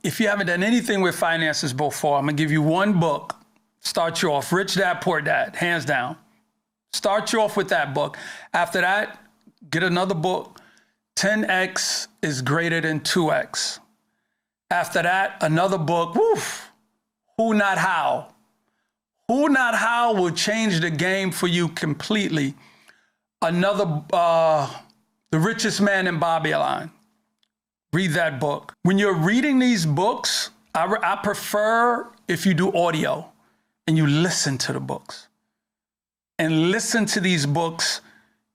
If you haven't done anything with finances before, I'm going to give you one book. Start you off. Rich Dad, Poor Dad, hands down. Start you off with that book. After that, get another book. 10X is greater than 2X. After that, another book. Who Not How. Who Not How will change the game for you completely. Another, The Richest Man in Babylon. Read that book. When you're reading these books, I prefer if you do audio and you listen to the books. And listen to these books,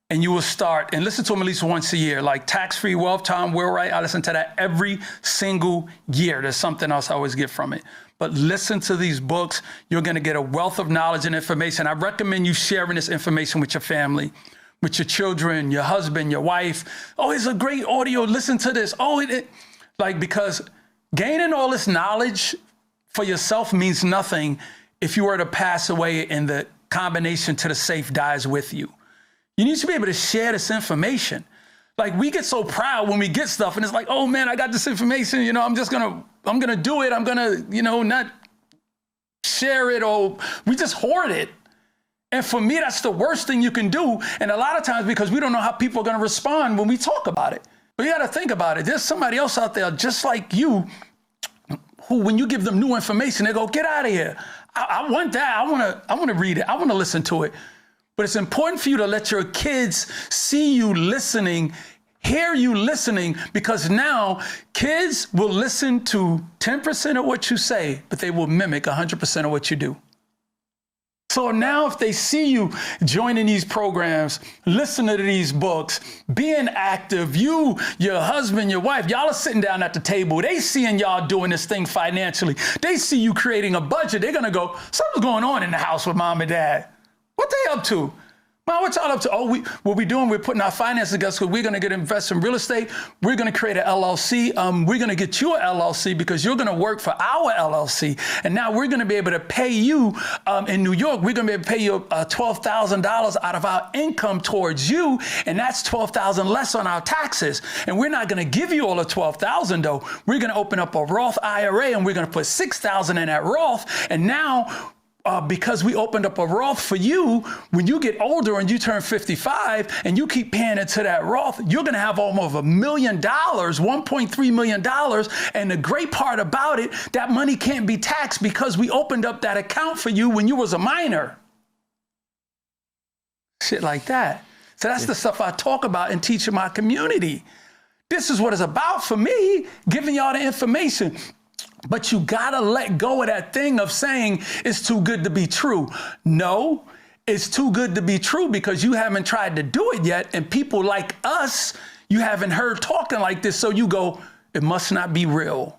and you will start, and listen to them at least once a year, like Tax-Free Wealth, Tom Wheelwright. I listen to that every single year. There's something else I always get from it. But listen to these books. You're going to get a wealth of knowledge and information. I recommend you sharing this information with your family, with your children, your husband, your wife. Oh, it's a great audio. Listen to this. Because gaining all this knowledge for yourself means nothing if you were to pass away and the combination to the safe dies with you. You need to be able to share this information. Like, we get so proud when we get stuff and it's like, oh man, I got this information, I'm gonna do it. I'm gonna, not share it, or we just hoard it. And for me, that's the worst thing you can do. And a lot of times, because we don't know how people are gonna respond when we talk about it. But you gotta think about it. There's somebody else out there just like you who, when you give them new information, they go, get out of here. I want that. I want to read it. I want to listen to it. But it's important for you to let your kids see you listening, hear you listening, because now kids will listen to 10% of what you say, but they will mimic 100% of what you do. So now if they see you joining these programs, listening to these books, being active, you, your husband, your wife, y'all are sitting down at the table. They seeing y'all doing this thing financially. They see you creating a budget. They're going to go, something's going on in the house with mom and dad. What they up to? Mom, what y'all up to? Oh, what we doing? We're putting our finances together. So we're going to get invested in real estate. We're going to create an LLC. We're going to get you an LLC because you're going to work for our LLC. And now we're going to be able to pay you in New York. We're going to be able to pay you $12,000 out of our income towards you. And that's $12,000 less on our taxes. And we're not going to give you all the $12,000 though. We're going to open up a Roth IRA and we're going to put $6,000 in that Roth. And now, because we opened up a Roth for you, when you get older and you turn 55 and you keep paying into that Roth, you're going to have almost $1 million, $1.3 million. And the great part about it, that money can't be taxed because we opened up that account for you when you was a minor. Shit like that. So that's the stuff I talk about and teach in my community. This is what it's about for me, giving y'all the information. But you gotta let go of that thing of saying it's too good to be true. No, it's too good to be true because you haven't tried to do it yet. And people like us, you haven't heard talking like this. So you go, it must not be real.